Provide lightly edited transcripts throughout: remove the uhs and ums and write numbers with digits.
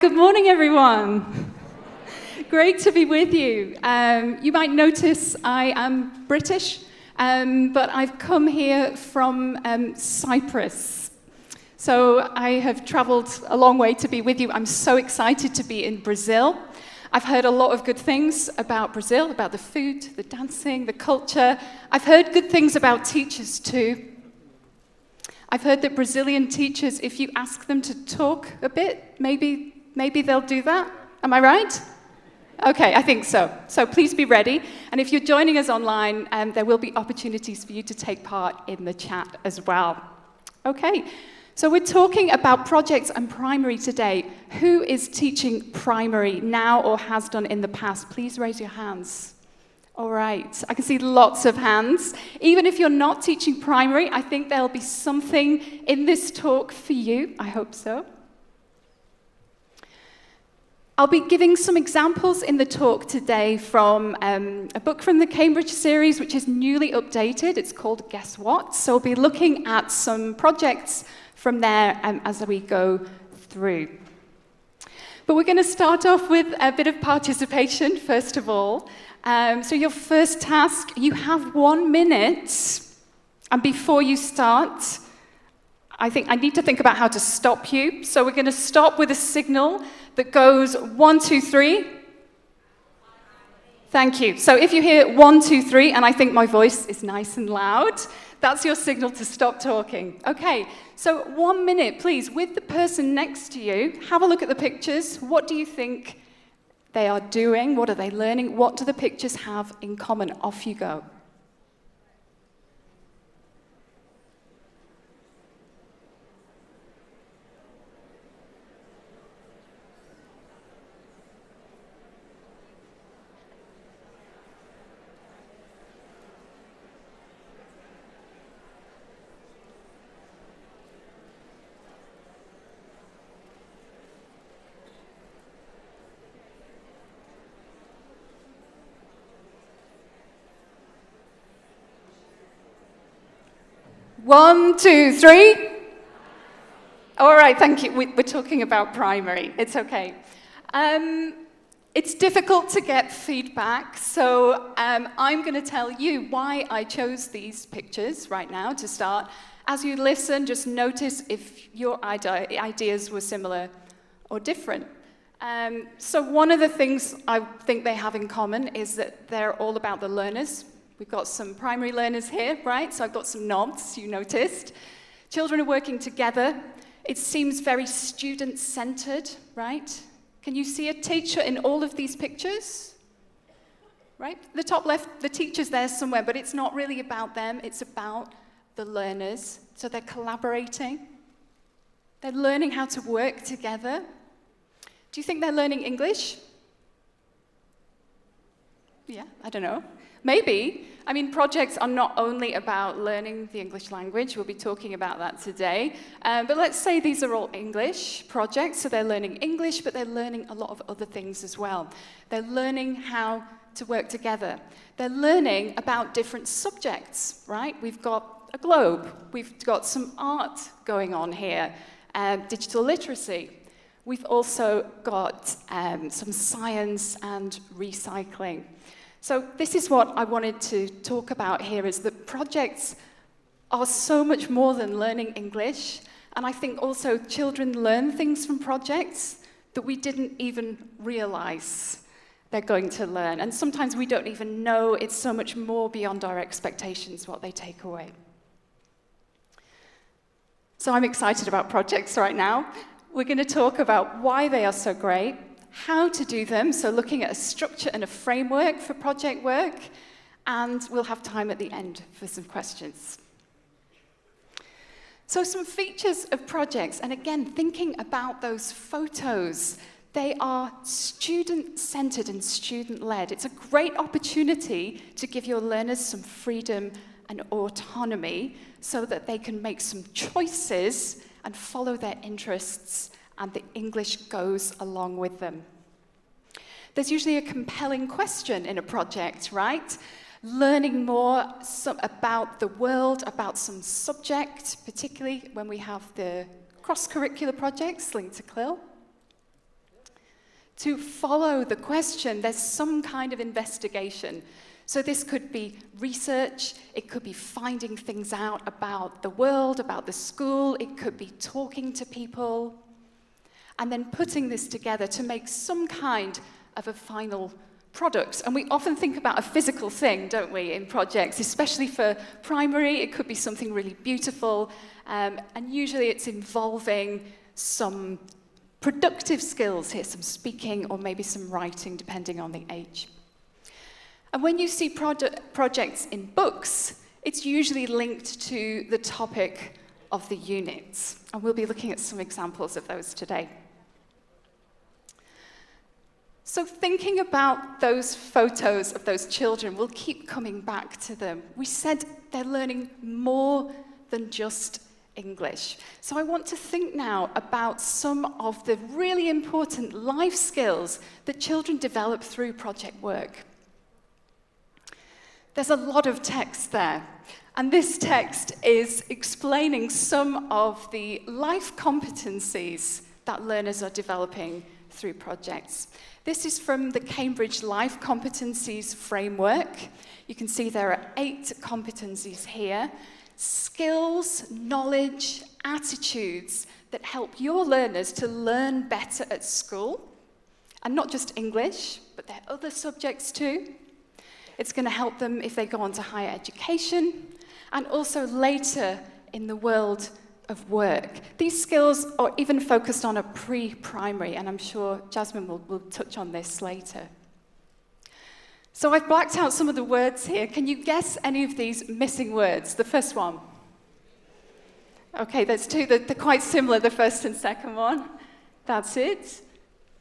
Good morning, everyone. Great to be with you. You might notice I am British, but I've come here from Cyprus. So I have traveled a long way to be with you. I'm so excited to be in Brazil. I've heard a lot of good things about Brazil, about the food, the dancing, the culture. I've heard good things about teachers too. I've heard that Brazilian teachers, if you ask them to talk a bit, maybe they'll do that. Am I right? Okay, I think so. So please be ready. And if you're joining us online, there will be opportunities for you to take part in the chat as well. Okay, so we're talking about projects and primary today. Who is teaching primary now or has done in the past? Please raise your hands. All right, I can see lots of hands. Even if you're not teaching primary, I think there'll be something in this talk for you. I hope so. I'll be giving some examples in the talk today from a book from the Cambridge series, which is newly updated. It's called Guess What? So we'll be looking at some projects from there as we go through. But we're going to start off with a bit of participation, first of all. So your first task, you have 1 minute. And before you start, I need to think about how to stop you. So we're going to stop with a signal that goes 1, 2, 3. Thank you. So if you hear 1, 2, 3, and I think my voice is nice and loud, that's your signal to stop talking. Okay, so 1 minute, please, with the person next to you, have a look at the pictures. What do you think they are doing? What are they learning? What do the pictures have in common? Off you go. One, two, three. All right, thank you. We're talking about primary. It's okay. It's difficult to get feedback, so I'm going to tell you why I chose these pictures right now to start. As you listen, just notice if your ideas were similar or different. So one of the things I think they have in common is that they're all about the learners. We've got some primary learners here, right? So I've got some nods, you noticed. Children are working together. It seems very student-centered, right? Can you see a teacher in all of these pictures? Right? The top left, the teacher's there somewhere, but it's not really about them. It's about the learners. So they're collaborating. They're learning how to work together. Do you think they're learning English? Yeah, I don't know. Maybe. I mean, projects are not only about learning the English language. We'll be talking about that today. But let's say these are all English projects. So they're learning English, but they're learning a lot of other things as well. They're learning how to work together. They're learning about different subjects, right? We've got a globe. We've got some art going on here, digital literacy. We've also got some science and recycling. So this is what I wanted to talk about here, is that projects are so much more than learning English. And I think also children learn things from projects that we didn't even realize they're going to learn. And sometimes we don't even know. It's so much more beyond our expectations what they take away. So I'm excited about projects right now. We're going to talk about why they are so great, how to do them, so looking at a structure and a framework for project work, and we'll have time at the end for some questions. So some features of projects, and again, thinking about those photos, they are student-centered and student-led. It's a great opportunity to give your learners some freedom and autonomy so that they can make some choices and follow their interests, and the English goes along with them. There's usually a compelling question in a project, right? Learning more about the world, about some subject, particularly when we have the cross-curricular projects linked to CLIL. To follow the question, there's some kind of investigation. So this could be research, it could be finding things out about the world, about the school, it could be talking to people, and then putting this together to make some kind of a final product. And we often think about a physical thing, don't we, in projects, especially for primary. It could be something really beautiful, and usually it's involving some productive skills here, some speaking or maybe some writing, depending on the age. And when you see projects in books, it's usually linked to the topic of the units. And we'll be looking at some examples of those today. So thinking about those photos of those children, we'll keep coming back to them. We said they're learning more than just English. So I want to think now about some of the really important life skills that children develop through project work. There's a lot of text there, and this text is explaining some of the life competencies that learners are developing through projects. This is from the Cambridge Life Competencies Framework. You can see there are 8 competencies here. Skills, knowledge, attitudes that help your learners to learn better at school. And not just English, but there are other subjects too. It's going to help them if they go on to higher education, and also later in the world of work. These skills are even focused on a pre-primary, and I'm sure Jasmine will touch on this later. So I've blacked out some of the words here. Can you guess any of these missing words? The first one. Okay, there's 2. They're quite similar, the first and second one. That's it.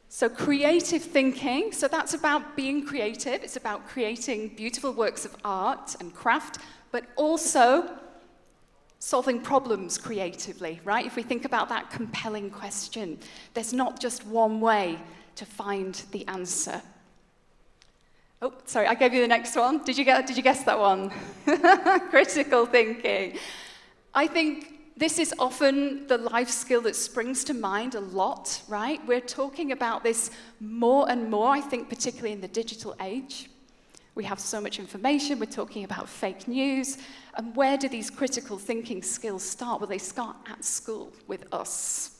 So creative thinking, so that's about being creative. It's about creating beautiful works of art and craft, but also solving problems creatively, right? If we think about that compelling question, there's not just one way to find the answer. Oh, sorry, I gave you the next one. Did you guess that one? Critical thinking. I think this is often the life skill that springs to mind a lot, right? We're talking about this more and more, I think, particularly in the digital age. We have so much information, we're talking about fake news, and where do these critical thinking skills start? Well, they start at school with us.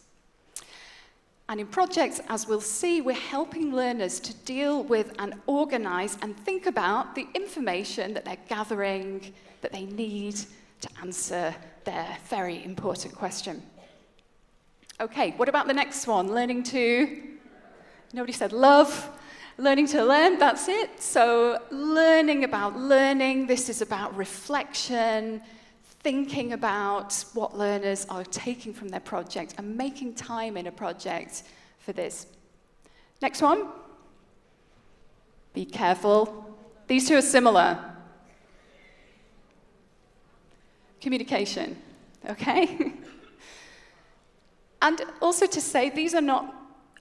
And in projects, as we'll see, we're helping learners to deal with and organize and think about the information that they're gathering, that they need to answer their very important question. Okay, what about the next one? Learning to, nobody said love. Learning to learn, that's it. So learning about learning, this is about reflection, thinking about what learners are taking from their project and making time in a project for this. Next one. Be careful. These 2 are similar. Communication, okay? And also to say, these are not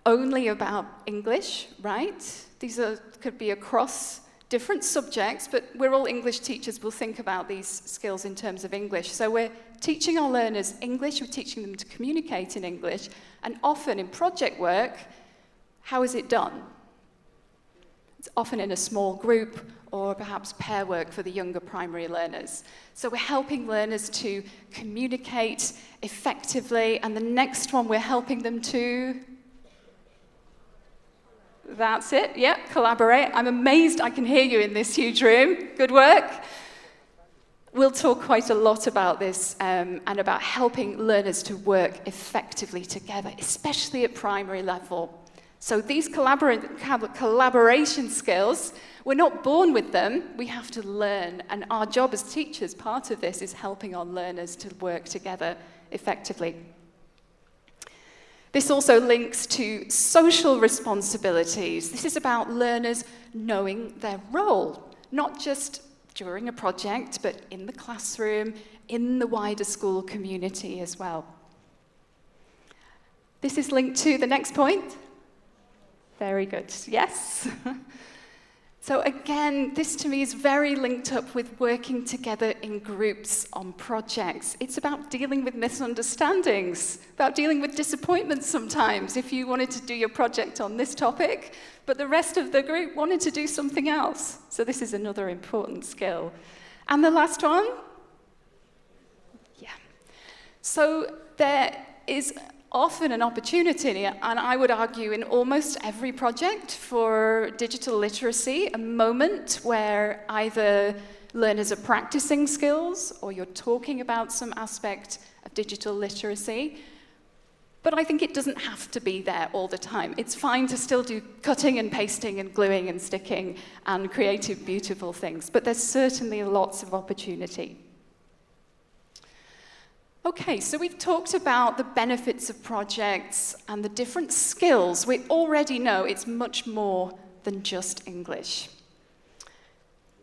only about English, right? These could be across different subjects, but we're all English teachers. We'll think about these skills in terms of English. So we're teaching our learners English, we're teaching them to communicate in English, and often in project work, how is it done? It's often in a small group or perhaps pair work for the younger primary learners. So we're helping learners to communicate effectively, and the next one we're helping them to, that's it, yeah, collaborate. I'm amazed I can hear you in this huge room. Good work. We'll talk quite a lot about this and about helping learners to work effectively together, especially at primary level. So these collaboration skills, we're not born with them, we have to learn. And our job as teachers, part of this is helping our learners to work together effectively. This also links to social responsibilities. This is about learners knowing their role, not just during a project, but in the classroom, in the wider school community as well. This is linked to the next point. Very good, yes. So again, this to me is very linked up with working together in groups on projects. It's about dealing with misunderstandings, about dealing with disappointments sometimes if you wanted to do your project on this topic, but the rest of the group wanted to do something else. So this is another important skill. And the last one? Yeah. So there is often an opportunity, and I would argue in almost every project for digital literacy, a moment where either learners are practicing skills or you're talking about some aspect of digital literacy. But I think it doesn't have to be there all the time. It's fine to still do cutting and pasting and gluing and sticking and creative, beautiful things, but there's certainly lots of opportunity. Okay, so we've talked about the benefits of projects and the different skills. We already know it's much more than just English.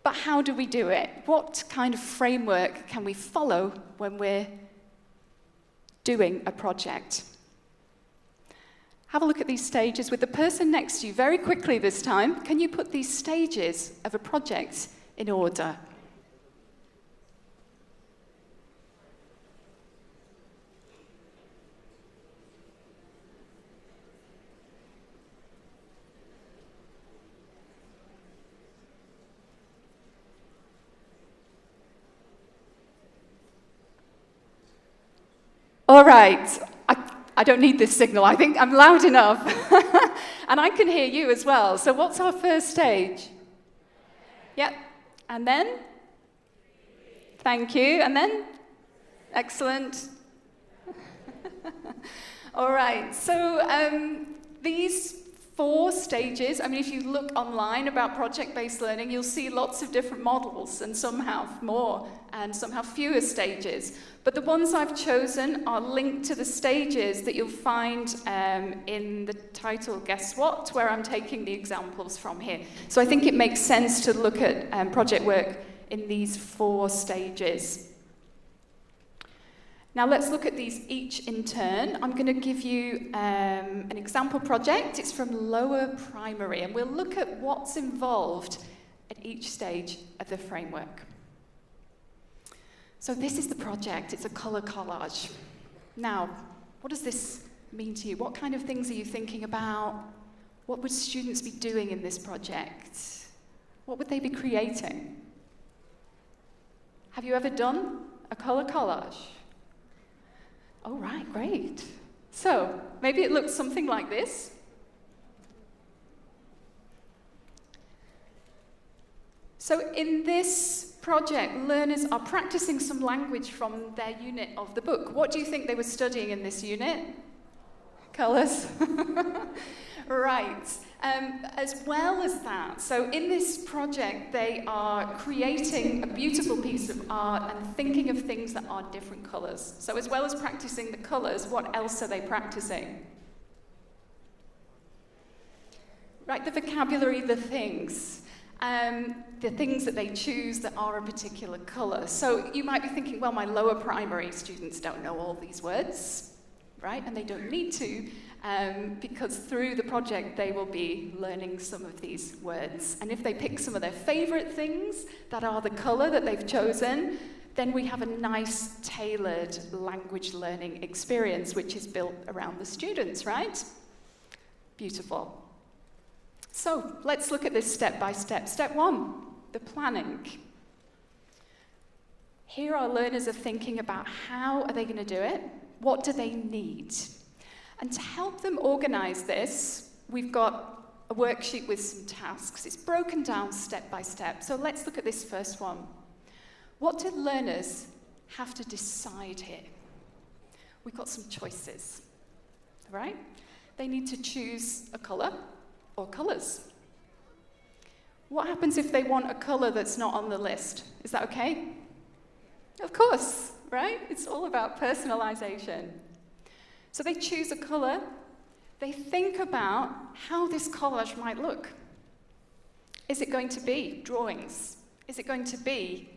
But how do we do it? What kind of framework can we follow when we're doing a project? Have a look at these stages with the person next to you very quickly this time. Can you put these stages of a project in order? All right, I don't need this signal. I think I'm loud enough. And I can hear you as well. So what's our first stage? Yep. And then? Thank you. And then? Excellent. All right, so these 4 stages, I mean, if you look online about project-based learning, you'll see lots of different models, and some have more, and some have fewer stages. But the ones I've chosen are linked to the stages that you'll find in the title, Guess What?, where I'm taking the examples from here. So I think it makes sense to look at project work in these 4 stages. Now let's look at these each in turn. I'm going to give you an example project. It's from lower primary, and we'll look at what's involved at each stage of the framework. So this is the project. It's a colour collage. Now, what does this mean to you? What kind of things are you thinking about? What would students be doing in this project? What would they be creating? Have you ever done a colour collage? Oh, right, great. So maybe it looks something like this. So in this project, learners are practicing some language from their unit of the book. What do you think they were studying in this unit? Colours. Right. As well as that, so in this project, they are creating a beautiful piece of art and thinking of things that are different colours. So as well as practicing the colours, what else are they practicing? Right, the vocabulary, the things that they choose that are a particular colour. So you might be thinking, well, my lower primary students don't know all these words, right? And they don't need to, because through the project they will be learning some of these words. And if they pick some of their favourite things that are the colour that they've chosen, then we have a nice tailored language learning experience which is built around the students, right? Beautiful. So let's look at this step by step. Step 1, the planning. Here our learners are thinking about how are they going to do it? What do they need? And to help them organise this, we've got a worksheet with some tasks. It's broken down step by step. So let's look at this first one. What do learners have to decide here? We've got some choices, right? They need to choose a colour or colours. What happens if they want a colour that's not on the list? Is that okay? Of course, right? It's all about personalisation. So they choose a colour. They think about how this collage might look. Is it going to be drawings? Is it going to be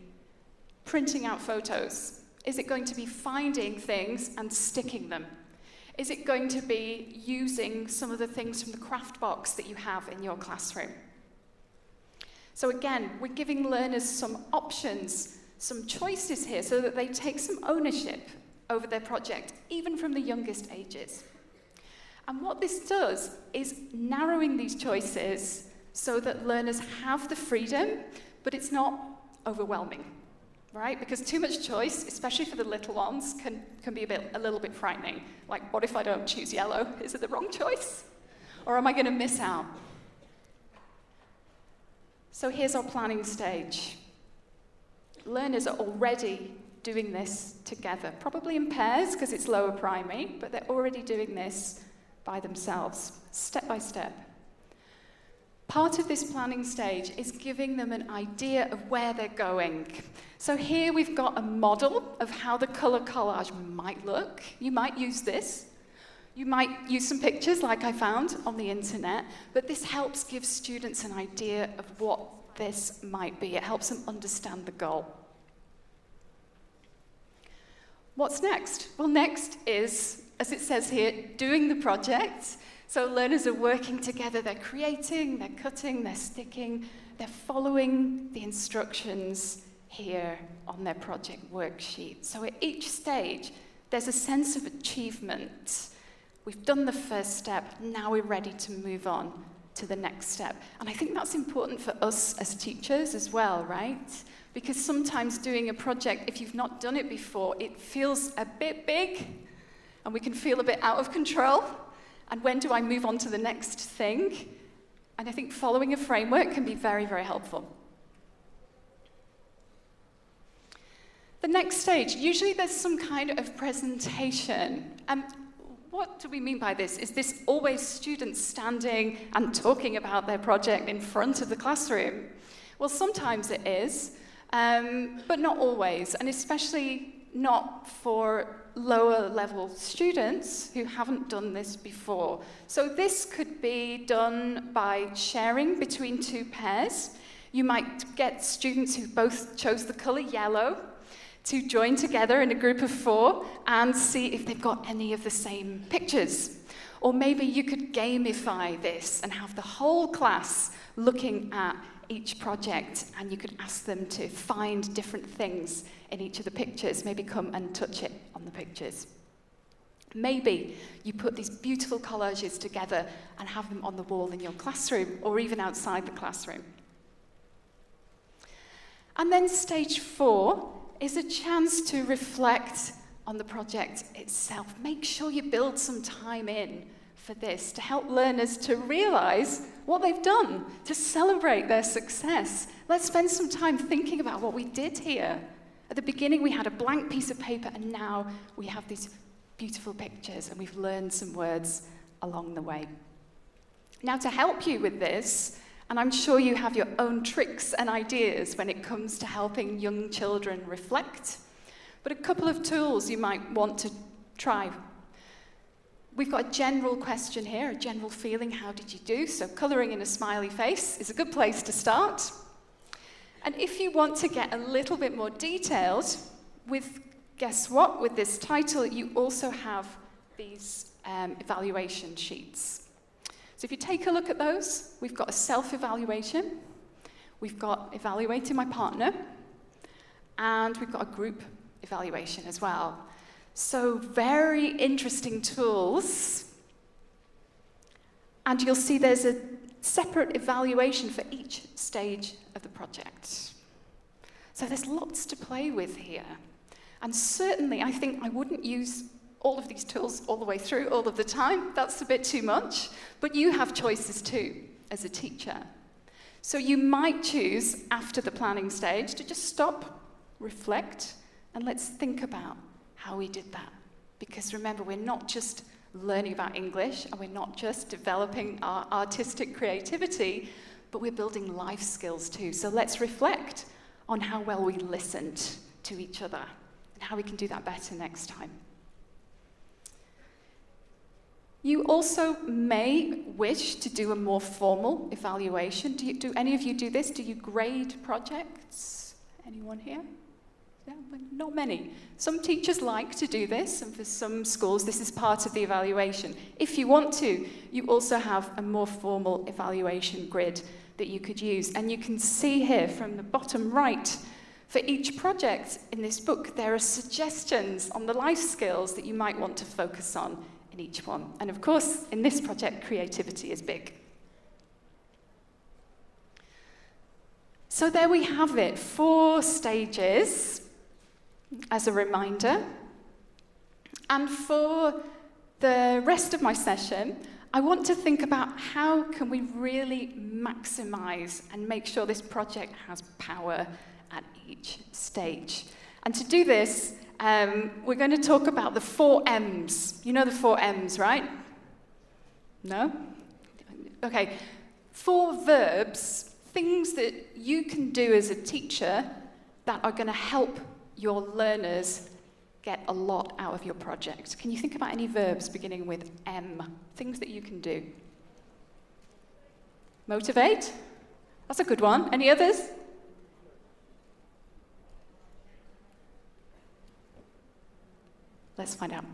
printing out photos? Is it going to be finding things and sticking them? Is it going to be using some of the things from the craft box that you have in your classroom? So again, we're giving learners some options, some choices here, so that they take some ownership over their project, even from the youngest ages. And what this does is narrowing these choices so that learners have the freedom, but it's not overwhelming, right? Because too much choice, especially for the little ones, can be a little bit frightening. Like, what if I don't choose yellow? Is it the wrong choice? Or am I going to miss out? So here's our planning stage. Learners are already doing this together, probably in pairs because it's lower primary, but they're already doing this by themselves, step by step. Part of this planning stage is giving them an idea of where they're going. So here we've got a model of how the colour collage might look. You might use this. You might use some pictures like I found on the internet, but this helps give students an idea of what this might be. It helps them understand the goal. What's next? Well, next is, as it says here, doing the project. So learners are working together, they're creating, they're cutting, they're sticking, they're following the instructions here on their project worksheet. So at each stage, there's a sense of achievement. We've done the first step, now we're ready to move on to the next step. And I think that's important for us as teachers as well, right? Because sometimes doing a project, if you've not done it before, it feels a bit big, and we can feel a bit out of control. And when do I move on to the next thing? And I think following a framework can be very, very helpful. The next stage, usually there's some kind of presentation. And what do we mean by this? Is this always students standing and talking about their project in front of the classroom? Well, sometimes it is, but not always, and especially not for lower level students who haven't done this before. So this could be done by sharing between two pairs. You might get students who both chose the colour yellow to join together in a group of 4 and see if they've got any of the same pictures. Or maybe you could gamify this and have the whole class looking at each project, and you could ask them to find different things in each of the pictures, maybe come and touch it on the pictures. Maybe you put these beautiful collages together and have them on the wall in your classroom, or even outside the classroom. And then stage 4 is a chance to reflect on the project itself. Make sure you build some time in for this to help learners to realize what they've done, to celebrate their success. Let's spend some time thinking about what we did here. At the beginning, we had a blank piece of paper, and now we have these beautiful pictures, and we've learned some words along the way. Now, to help you with this, and I'm sure you have your own tricks and ideas when it comes to helping young children reflect, but a couple of tools you might want to try. We've got a general question here, a general feeling, how did you do? So colouring in a smiley face is a good place to start. And if you want to get a little bit more detailed, guess what? With this title, you also have these evaluation sheets. So if you take a look at those, we've got a self-evaluation, we've got evaluating my partner, and we've got a group evaluation as well. So very interesting tools. And you'll see there's a separate evaluation for each stage of the project. So there's lots to play with here. And certainly, I think I wouldn't use all of these tools all the way through, all of the time. That's a bit too much. But you have choices too, as a teacher. So you might choose, after the planning stage, to just stop, reflect, and let's think about how we did that. Because remember, we're not just learning about English, and we're not just developing our artistic creativity, but we're building life skills too. So let's reflect on how well we listened to each other, and how we can do that better next time. You also may wish to do a more formal evaluation. Do any of you do this? Do you grade projects? Anyone here? Not many. Some teachers like to do this, and for some schools this is part of the evaluation. If you want to, you also have a more formal evaluation grid that you could use. And you can see here from the bottom right, for each project in this book, there are suggestions on the life skills that you might want to focus on in each one. And of course, in this project, creativity is big. So there we have it, 4 stages as a reminder. And for the rest of my session, I want to think about how can we really maximize and make sure this project has power at each stage. And to do this, we're going to talk about the 4 M's. You know the 4 M's, right? No? Okay. 4 verbs, things that you can do as a teacher that are going to help your learners get a lot out of your project. Can you think about any verbs beginning with M? Things that you can do. Motivate? That's a good one. Any others? Let's find out.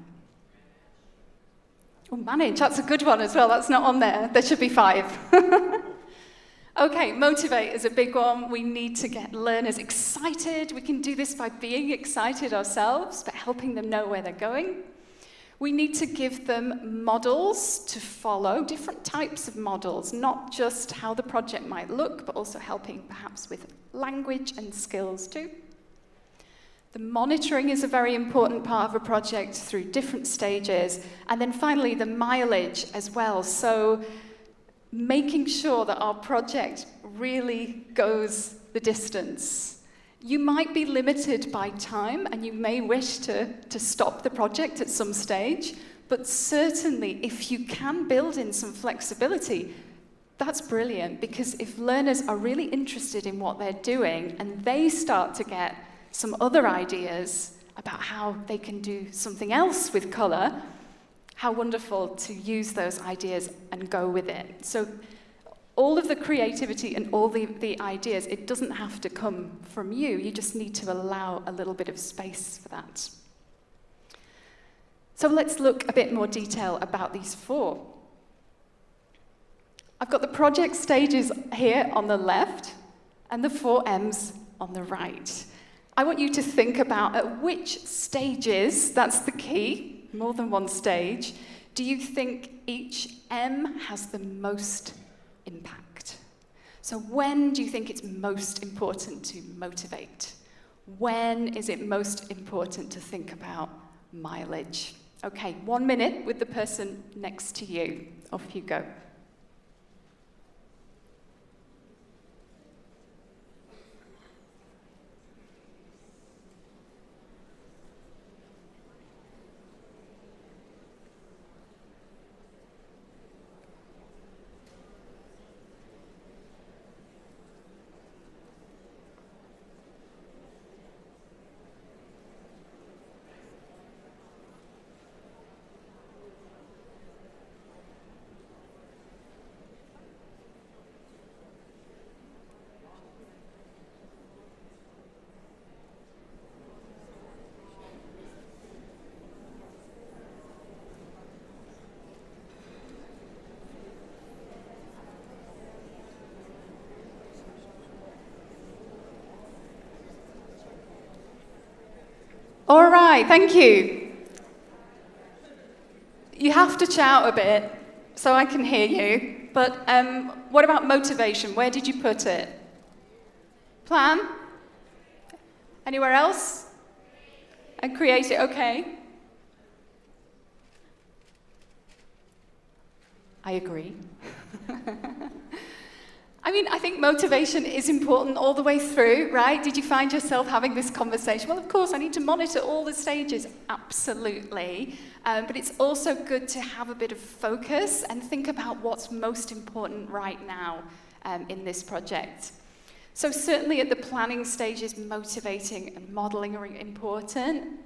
Oh, manage. That's a good one as well. That's not on there. There should be 5. Okay, motivate is a big one. We need to get learners excited. We can do this by being excited ourselves, but helping them know where they're going. We need to give them models to follow, different types of models, not just how the project might look, but also helping perhaps with language and skills too. The monitoring is a very important part of a project through different stages. And then finally, the mileage as well. So making sure that our project really goes the distance. You might be limited by time, and you may wish to stop the project at some stage, but certainly if you can build in some flexibility, that's brilliant, because if learners are really interested in what they're doing and they start to get some other ideas about how they can do something else with colour, how wonderful to use those ideas and go with it. So all of the creativity and all the ideas, it doesn't have to come from you. You just need to allow a little bit of space for that. So let's look a bit more detail about these 4. I've got the project stages here on the left and the 4 M's on the right. I want you to think about at which stages, that's the key, more than one stage, do you think each M has the most impact? So when do you think it's most important to motivate? When is it most important to think about mileage? Okay, 1 minute with the person next to you. Off you go. All right, thank you. You have to shout a bit so I can hear you, but what about motivation? Where did you put it? Plan? Anywhere else? And create it, okay. I agree. I mean, I think motivation is important all the way through, right? Did you find yourself having this conversation? Well, of course, I need to monitor all the stages. Absolutely. But it's also good to have a bit of focus and think about what's most important right now in this project. So certainly at the planning stages, motivating and modeling are important.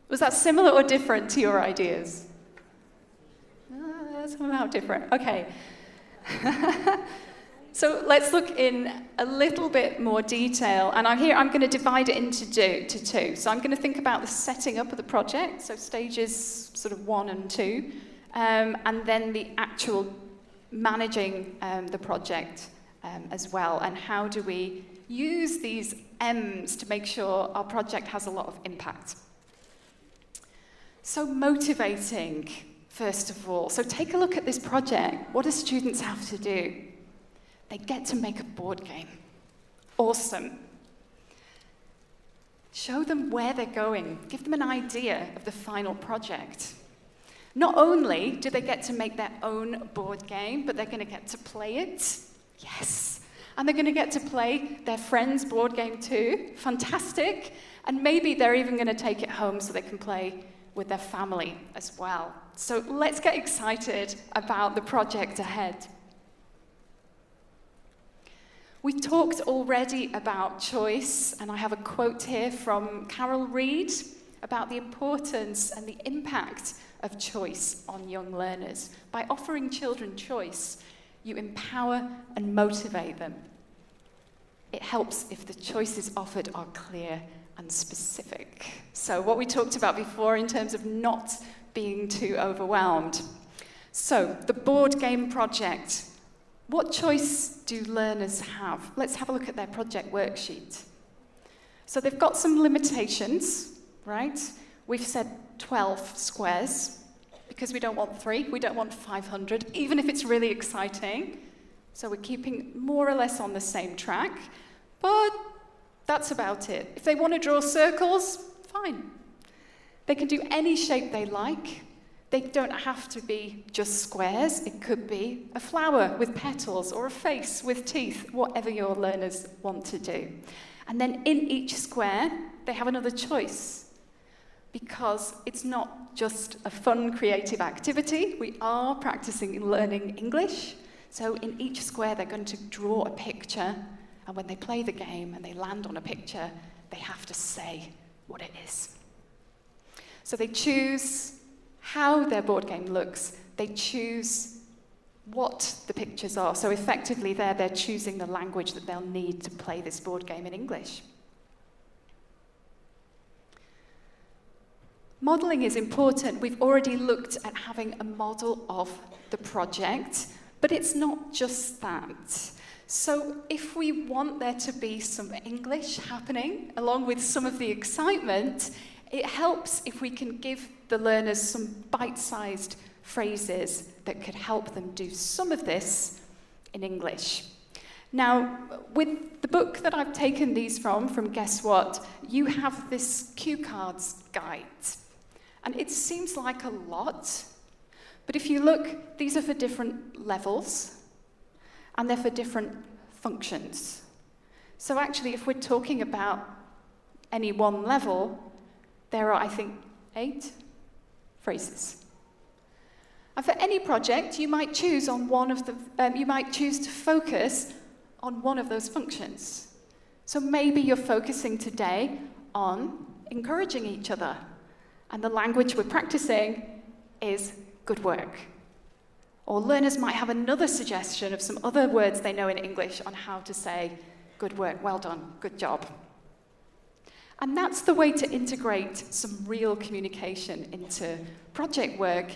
Was that similar or different to your ideas? Somehow different, okay. So let's look in a little bit more detail. And I'm going to divide it into two. So I'm going to think about the setting up of the project, so stages sort of 1 and 2, and then the actual managing the project as well, and how do we use these M's to make sure our project has a lot of impact. So motivating, first of all. So take a look at this project. What do students have to do? They get to make a board game. Awesome. Show them where they're going. Give them an idea of the final project. Not only do they get to make their own board game, but they're going to get to play it. Yes. And they're going to get to play their friend's board game too. Fantastic. And maybe they're even going to take it home so they can play with their family as well. So let's get excited about the project ahead. We've talked already about choice, and I have a quote here from Carol Reed about the importance and the impact of choice on young learners. By offering children choice, you empower and motivate them. It helps if the choices offered are clear and specific. So what we talked about before in terms of not being too overwhelmed. So the board game project. What choice do learners have? Let's have a look at their project worksheet. So they've got some limitations, right? We've said 12 squares, because we don't want 3, we don't want 500, even if it's really exciting. So we're keeping more or less on the same track, but that's about it. If they want to draw circles, fine. They can do any shape they like. They don't have to be just squares. It could be a flower with petals or a face with teeth, whatever your learners want to do. And then in each square, they have another choice, because it's not just a fun, creative activity. We are practicing learning English. So in each square, they're going to draw a picture. And when they play the game and they land on a picture, they have to say what it is. So they choose how their board game looks. They choose what the pictures are. So effectively there, they're choosing the language that they'll need to play this board game in English. Modelling is important. We've already looked at having a model of the project, but it's not just that. So if we want there to be some English happening, along with some of the excitement, it helps if we can give the learners some bite-sized phrases that could help them do some of this in English. Now, with the book that I've taken these from Guess What, you have this cue cards guide. And it seems like a lot, but if you look, these are for different levels, and they're for different functions. So actually, if we're talking about any one level, there are, I think, 8 phrases. And for any project, you might choose on you might choose to focus on one of those functions. So maybe you're focusing today on encouraging each other, and the language we're practicing is good work. Or learners might have another suggestion of some other words they know in English on how to say good work, well done, good job. And that's the way to integrate some real communication into project work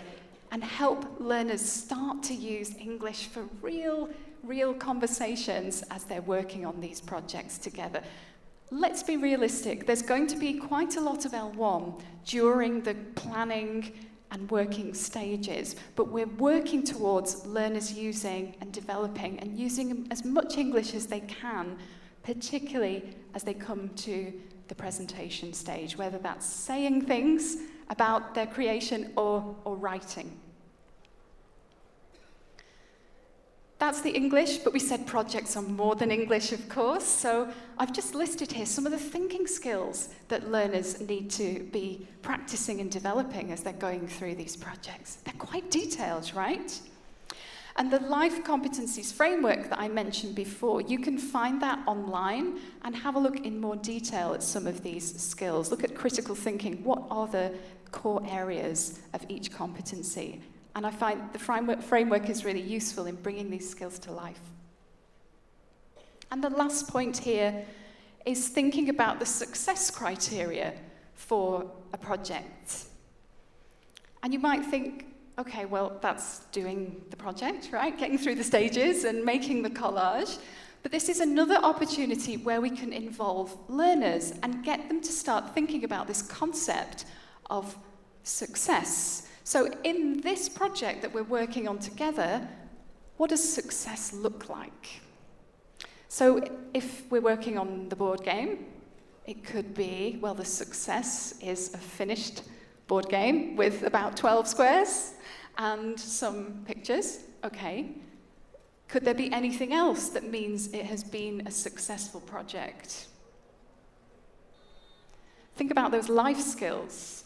and help learners start to use English for real conversations as they're working on these projects together. Let's be realistic. There's going to be quite a lot of L1 during the planning and working stages, but we're working towards learners using and developing and using as much English as they can, particularly as they come to the presentation stage, whether that's saying things about their creation or writing. That's the English, but we said projects are more than English, of course, so I've just listed here some of the thinking skills that learners need to be practicing and developing as they're going through these projects. They're quite detailed, right? And the Life Competencies framework that I mentioned before, you can find that online and have a look in more detail at some of these skills. Look at critical thinking. What are the core areas of each competency? And I find the framework is really useful in bringing these skills to life. And the last point here is thinking about the success criteria for a project. And you might think, okay, well, that's doing the project, right? Getting through the stages and making the collage. But this is another opportunity where we can involve learners and get them to start thinking about this concept of success. So in this project that we're working on together, what does success look like? So if we're working on the board game, it could be, well, the success is a finished board game with about 12 squares and some pictures. Okay. Could there be anything else that means it has been a successful project? Think about those life skills.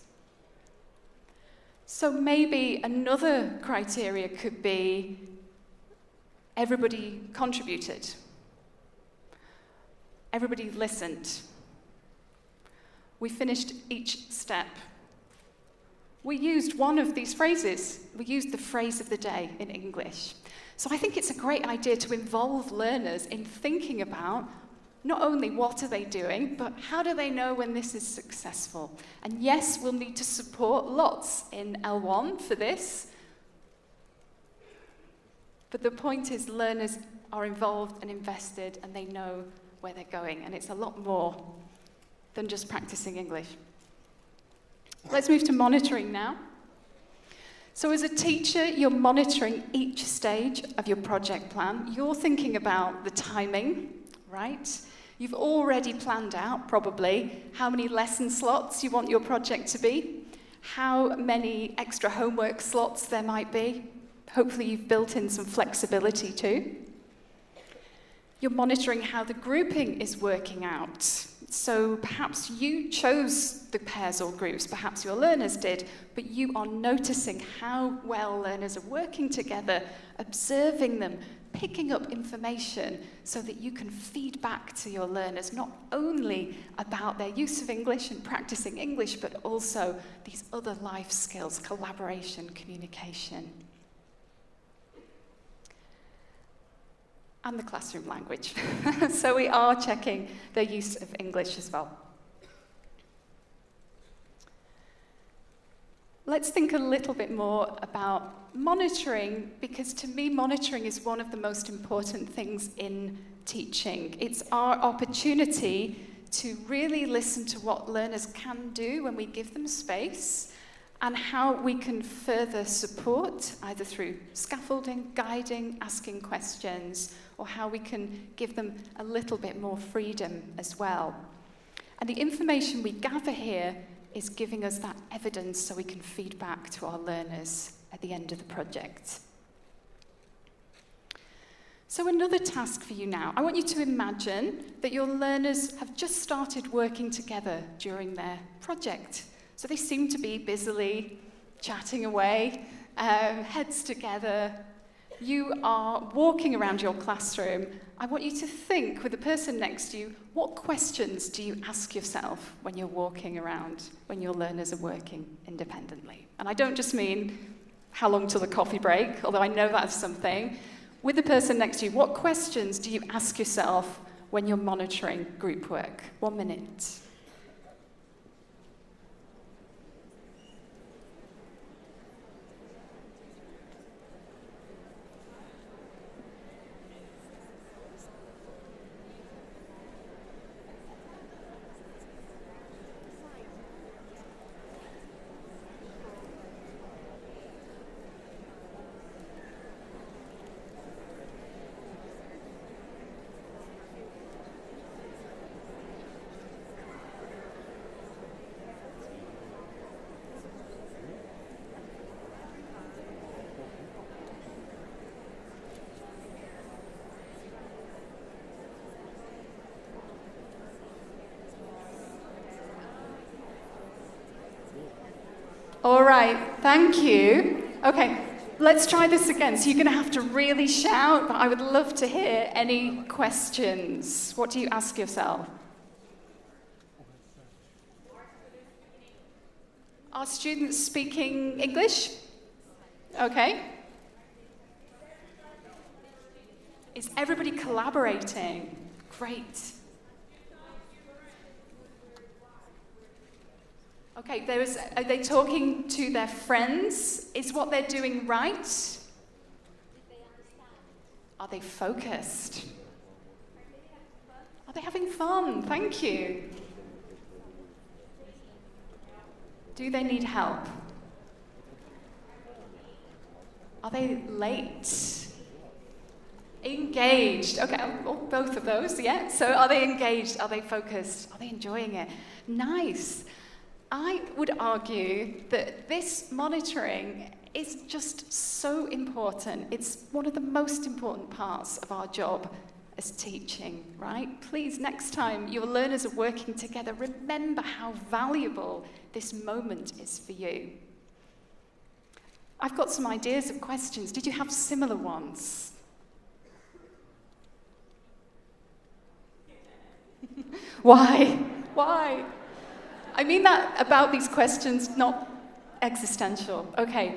So maybe another criteria could be everybody contributed. Everybody listened. We finished each step. We used one of these phrases. We used the phrase of the day in English. So I think it's a great idea to involve learners in thinking about not only what are they doing, but how do they know when this is successful? And yes, we'll need to support lots in L1 for this. But the point is learners are involved and invested and they know where they're going. And it's a lot more than just practicing English. Let's move to monitoring now. So as a teacher, you're monitoring each stage of your project plan. You're thinking about the timing, right? You've already planned out, probably, how many lesson slots you want your project to be, how many extra homework slots there might be. Hopefully you've built in some flexibility too. You're monitoring how the grouping is working out. So perhaps you chose the pairs or groups, perhaps your learners did, but you are noticing how well learners are working together, observing them, picking up information so that you can feed back to your learners not only about their use of English and practicing English, but also these other life skills, collaboration, communication. And the classroom language. So we are checking their use of English as well. Let's think a little bit more about monitoring, because to me, monitoring is one of the most important things in teaching. It's our opportunity to really listen to what learners can do when we give them space, and how we can further support, either through scaffolding, guiding, asking questions, or how we can give them a little bit more freedom as well. And the information we gather here is giving us that evidence so we can feed back to our learners at the end of the project. So another task for you now. I want you to imagine that your learners have just started working together during their project. So they seem to be busily chatting away, heads together. You are walking around your classroom. I want you to think with the person next to you, what questions do you ask yourself when you're walking around, when your learners are working independently? And I don't just mean how long till the coffee break, although I know that's something. With the person next to you, what questions do you ask yourself when you're monitoring group work? 1 minute. All right, thank you. Okay, let's try this again. So you're going to have to really shout, but I would love to hear any questions. What do you ask yourself? Are students speaking English? Okay. Is everybody collaborating? Great. Okay, are they talking to their friends? Is what they're doing right? Are they focused? Are they having fun? Thank you. Do they need help? Are they late? Engaged. Okay, both of those, yeah. So are they engaged? Are they focused? Are they enjoying it? Nice. I would argue that this monitoring is just so important. It's one of the most important parts of our job as teaching, right? Please, next time your learners are working together, remember how valuable this moment is for you. I've got some ideas of questions. Did you have similar ones? Why? Why? I mean that about these questions, not existential. Okay.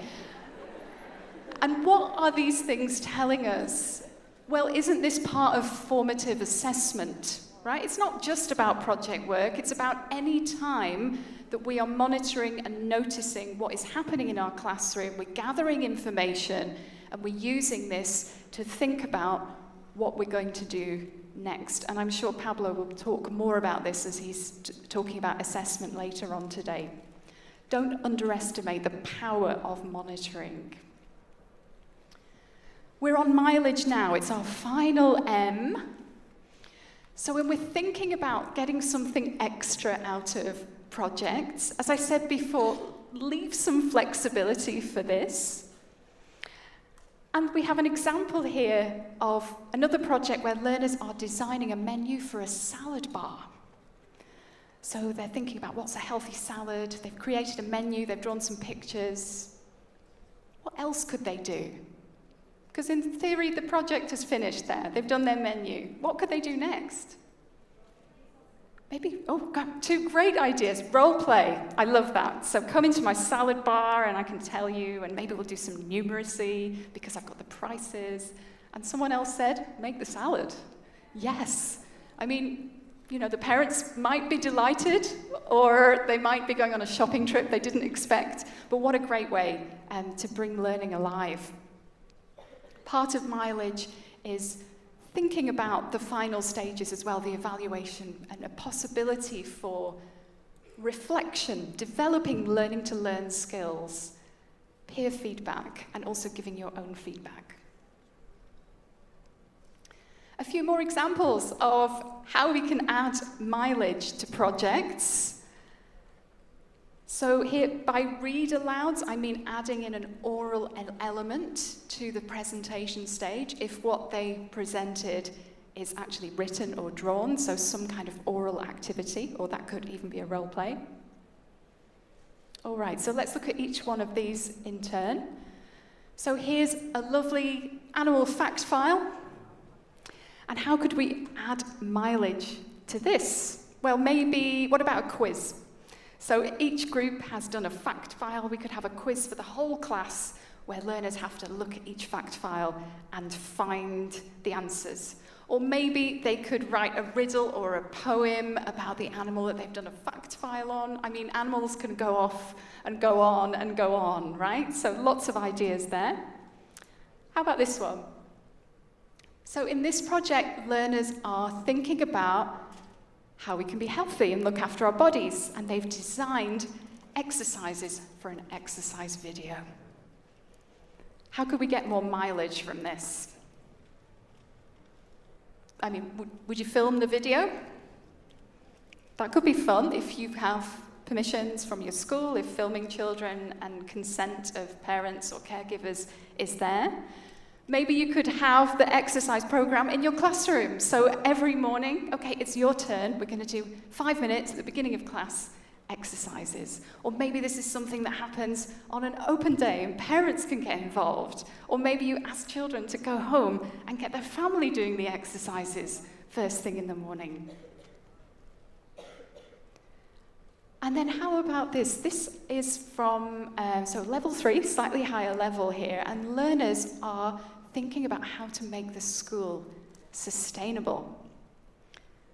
And what are these things telling us? Well, isn't this part of formative assessment, right? It's not just about project work. It's about any time that we are monitoring and noticing what is happening in our classroom. We're gathering information and we're using this to think about what we're going to do next. And I'm sure Pablo will talk more about this as he's talking about assessment later on today. Don't underestimate the power of monitoring. We're on mileage now. It's our final M. So when we're thinking about getting something extra out of projects, as I said before, leave some flexibility for this. And we have an example here of another project where learners are designing a menu for a salad bar. So they're thinking about what's a healthy salad. They've created a menu. They've drawn some pictures. What else could they do? Because in theory, the project is finished there. They've done their menu. What could they do next? Maybe, got two great ideas. Role play, I love that. So come into my salad bar and I can tell you, and maybe we'll do some numeracy because I've got the prices. And someone else said, make the salad. Yes. I mean, you know, the parents might be delighted or they might be going on a shopping trip they didn't expect. But what a great way to bring learning alive. Part of mileage is thinking about the final stages as well, the evaluation and a possibility for reflection, developing learning to learn skills, peer feedback, and also giving your own feedback. A few more examples of how we can add mileage to projects. So here, by read alouds, I mean adding in an oral element to the presentation stage if what they presented is actually written or drawn, so some kind of oral activity, or that could even be a role play. All right, so let's look at each one of these in turn. So here's a lovely animal fact file. And how could we add mileage to this? Well, maybe, what about a quiz? So each group has done a fact file. We could have a quiz for the whole class where learners have to look at each fact file and find the answers. Or maybe they could write a riddle or a poem about the animal that they've done a fact file on. I mean, animals can go off and go on and go on, right? So lots of ideas there. How about this one? So in this project, learners are thinking about how we can be healthy and look after our bodies, and they've designed exercises for an exercise video. How could we get more mileage from this? I mean, would you film the video? That could be fun if you have permissions from your school, if filming children and consent of parents or caregivers is there. Maybe you could have the exercise program in your classroom. So every morning, okay, it's your turn. We're going to do 5 minutes at the beginning of class exercises. Or maybe this is something that happens on an open day and parents can get involved. Or maybe you ask children to go home and get their family doing the exercises first thing in the morning. And then how about this? This is from, so level 3, slightly higher level here, and learners are thinking about how to make the school sustainable.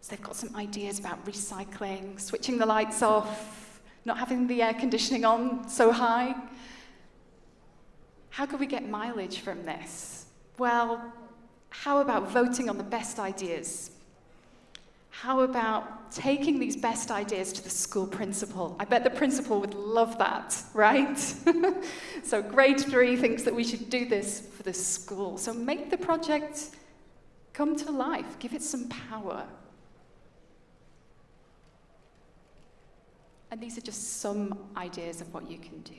So they've got some ideas about recycling, switching the lights off, not having the air conditioning on so high. How could we get mileage from this? Well, how about voting on the best ideas? How about taking these best ideas to the school principal? I bet the principal would love that, right? So grade 3 thinks that we should do this for the school. So make the project come to life. Give it some power. And these are just some ideas of what you can do.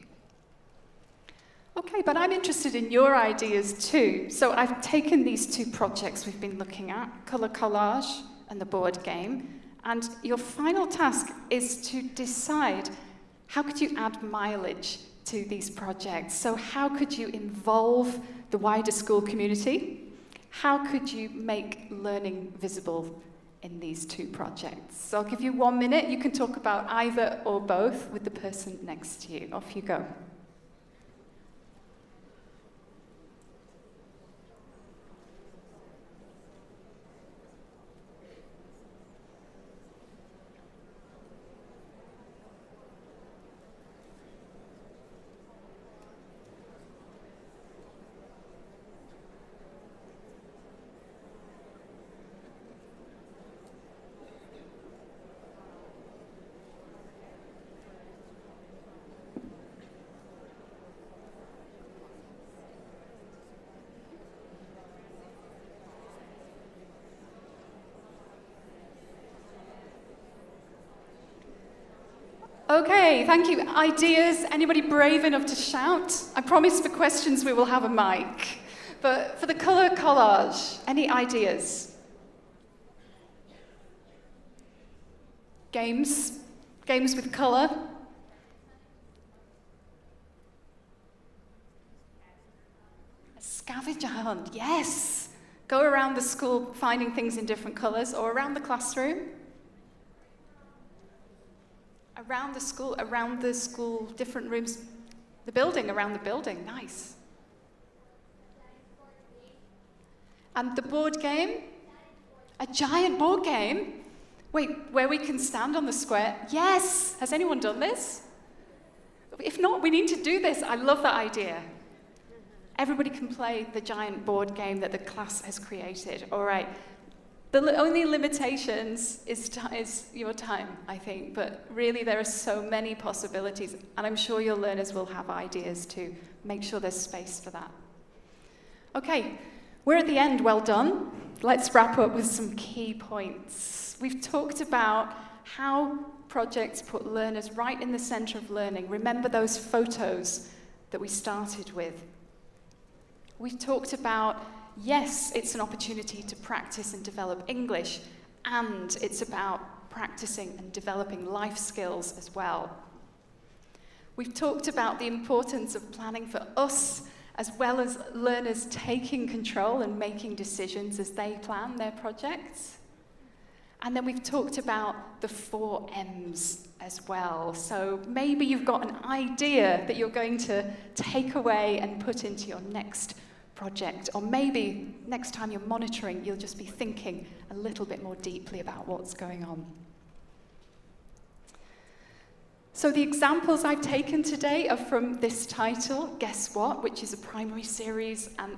Okay, but I'm interested in your ideas too. So I've taken these 2 projects we've been looking at, colour collage and the board game, and your final task is to decide how could you add mileage to these projects. So how could you involve the wider school community? How could you make learning visible in these 2 projects? So I'll give you 1 minute. You can talk about either or both with the person next to you. Off you go. Okay, thank you. Ideas? Anybody brave enough to shout? I promise for questions we will have a mic. But for the colour collage, any ideas? Games? Games with colour? A scavenger hunt, yes. Go around the school finding things in different colours, or around the classroom. Around the school, different rooms, around the building, nice. And the board game? A giant board game? Wait, where we can stand on the square? Yes! Has anyone done this? If not, we need to do this. I love that idea. Everybody can play the giant board game that the class has created. All right. The only limitations is your time, I think, but really there are so many possibilities, and I'm sure your learners will have ideas to make sure there's space for that. Okay, we're at the end, well done. Let's wrap up with some key points. We've talked about how projects put learners right in the center of learning. Remember those photos that we started with. We've talked about, yes, it's an opportunity to practice and develop English, and it's about practicing and developing life skills as well. We've talked about the importance of planning for us, as well as learners taking control and making decisions as they plan their projects. And then we've talked about the 4 M's as well. So maybe you've got an idea that you're going to take away and put into your next project, or maybe next time you're monitoring, you'll just be thinking a little bit more deeply about what's going on. So the examples I've taken today are from this title, Guess What?, which is a primary series, and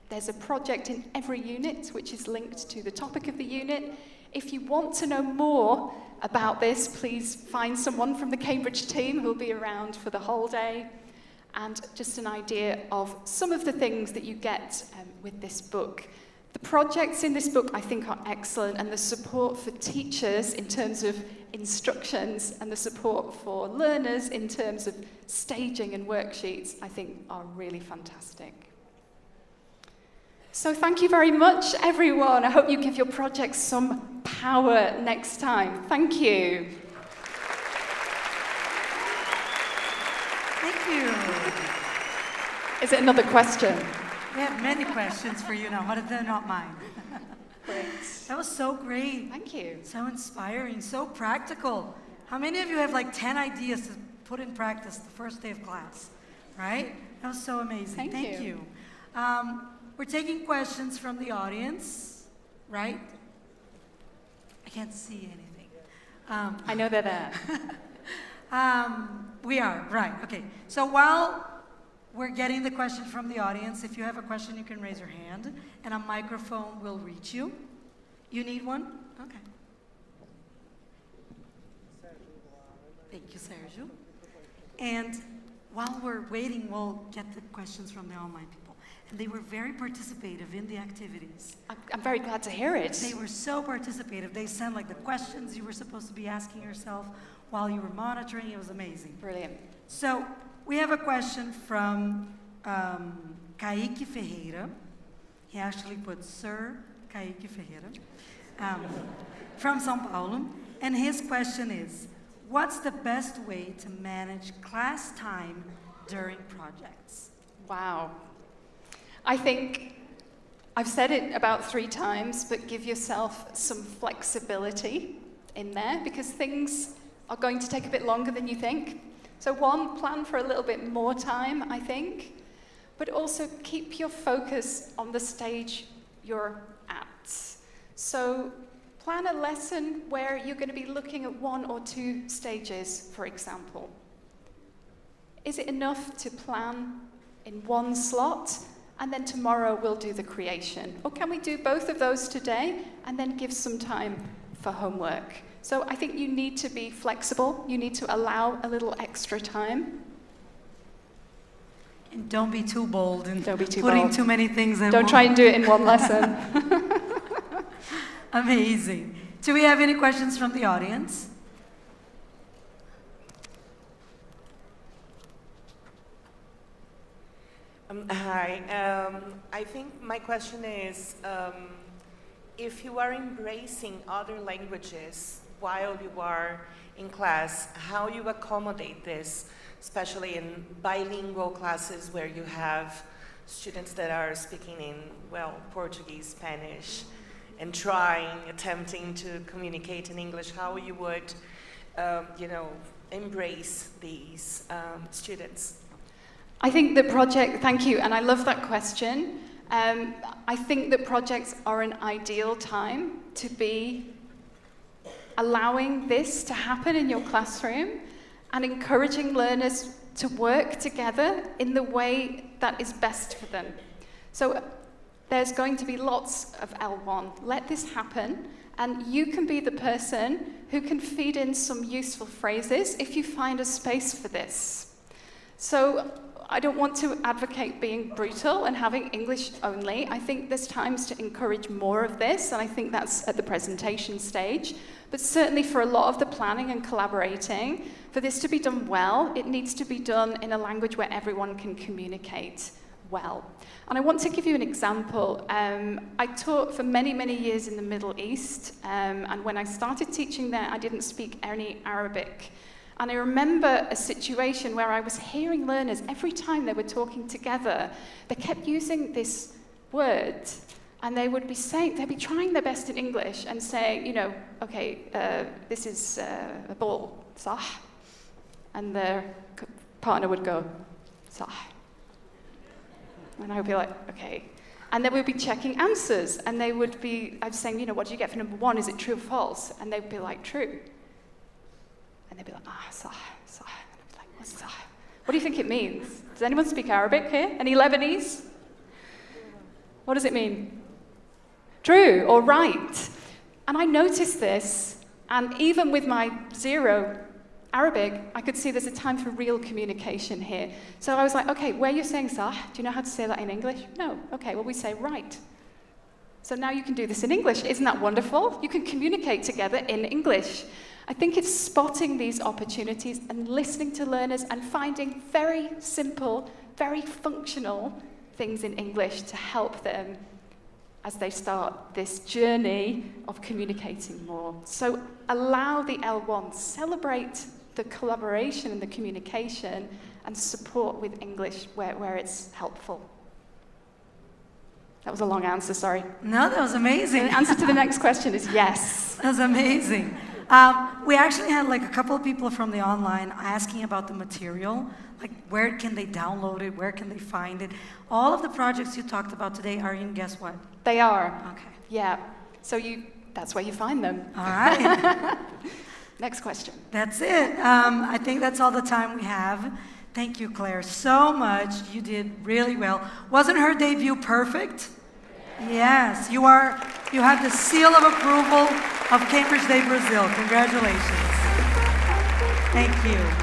there's a project in every unit which is linked to the topic of the unit. If you want to know more about this, please find someone from the Cambridge team who'll be around for the whole day. And just an idea of some of the things that you get with this book. The projects in this book, I think, are excellent, and the support for teachers in terms of instructions and the support for learners in terms of staging and worksheets, I think, are really fantastic. So thank you very much, everyone. I hope you give your projects some power next time. Thank you. Thank you. Is it another question? We have many questions for you now, but they're not mine. Great. That was so great. Thank you. So inspiring, so practical. How many of you have like 10 ideas to put in practice the first day of class, right? That was so amazing. Thank you. We're taking questions from the audience, right? can't see anything. I know they're there. We are, right, okay. So while we're getting the questions from the audience, if you have a question, you can raise your hand, and a microphone will reach you. You need one? Okay. Thank you, Sergio. And while we're waiting, we'll get the questions from the online people. And they were very participative in the activities. I'm very glad to hear it. They were so participative. They sent like the questions you were supposed to be asking yourself while you were monitoring. It was amazing. Brilliant. So we have a question from Kaique Ferreira. He actually put Sir Kaique Ferreira from São Paulo. And his question is, what's the best way to manage class time during projects? Wow. I think I've said it about 3 times, but give yourself some flexibility in there because things are going to take a bit longer than you think. So 1, plan for a little bit more time, I think, but also keep your focus on the stage you're at. So plan a lesson where you're going to be looking at 1 or 2 stages, for example. Is it enough to plan in 1 slot and then tomorrow we'll do the creation? Or can we do both of those today and then give some time for homework? So I think you need to be flexible. You need to allow a little extra time. And don't be too bold and Don't be too putting bold. too many things in Don't one. try and do it in 1 lesson. Amazing. Do we have any questions from the audience? Hi. I think my question is, if you are embracing other languages while you are in class, how you accommodate this, especially in bilingual classes where you have students that are speaking in, well, Portuguese, Spanish, and attempting to communicate in English, how you would, embrace these students? I think the project, thank you, and I love that question. I think that projects are an ideal time to be allowing this to happen in your classroom and encouraging learners to work together in the way that is best for them. So there's going to be lots of L1. Let this happen, and you can be the person who can feed in some useful phrases if you find a space for this. So I don't want to advocate being brutal and having English only. I think there's times to encourage more of this, and I think that's at the presentation stage. But certainly for a lot of the planning and collaborating, for this to be done well, it needs to be done in a language where everyone can communicate well. And I want to give you an example. I taught for many, many years in the Middle East, and when I started teaching there, I didn't speak any Arabic. And I remember a situation where I was hearing learners, every time they were talking together, they kept using this word, and they would be saying, they'd be trying their best in English and saying, okay, this is a ball, صح? And their partner would go, صح. And I would be like, okay. And then we'd be checking answers, and they would be, I was saying, what do you get for number 1? Is it true or false? And they'd be like, true. And they'd be like, صح, صح. And I'd be like, what's صح? What do you think it means? Does anyone speak Arabic here? Any Lebanese? What does it mean? True or right? And I noticed this, and even with my 0 Arabic, I could see there's a time for real communication here. So I was like, okay, where you're saying صح, do you know how to say that in English? No. Okay, well, we say right. So now you can do this in English. Isn't that wonderful? You can communicate together in English. I think it's spotting these opportunities and listening to learners and finding very simple, very functional things in English to help them as they start this journey of communicating more. So allow the L1, celebrate the collaboration and the communication, and support with English where it's helpful. That was a long answer, sorry. No, that was amazing. The answer to the next question is yes. That was amazing. We actually had like a couple of people from the online asking about the material, like where can they download it, where can they find it. All of the projects you talked about today are in, guess what? They are. Okay. Yeah. So that's where you find them. All right. Next question. That's it. I think that's all the time we have. Thank you, Claire, so much. You did really well. Wasn't her debut perfect? Yes. You have the seal of approval of Cambridge Day Brazil. Congratulations. Thank you.